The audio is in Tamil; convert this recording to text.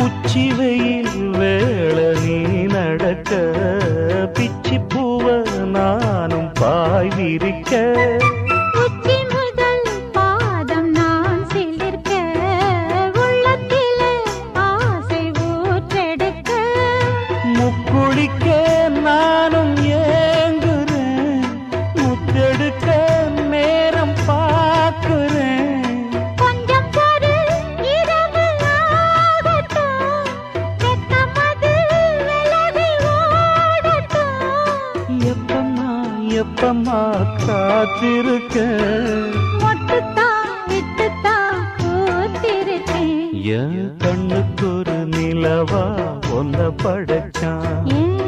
உச்சி வெயில் வேள நீ நடக்க பிச்சி பூவ நானும் பாய் விரிக்க உச்சி முதல் பாதம் நான் சிலிர்க்க உள்ளத்திலே ஆசை ஊற்றெடுக்க முக்குளிக்க நானும் ஏங்குறேன் முத்தெடுக்க நேரம் பார்க்கிறேன் கொஞ்சம் பொறு இரவு ஆகட்டும் வெக்கமது விலகி ஓடட்டும் எப்பம்மா காத்திருக்க மொட்டுத்தான் விட்டுத்தான் பூத்திருக்கேன் என் கண்ணுக்கு ஒரு நிலவா ஒன்ன படைச்சான் ஏன்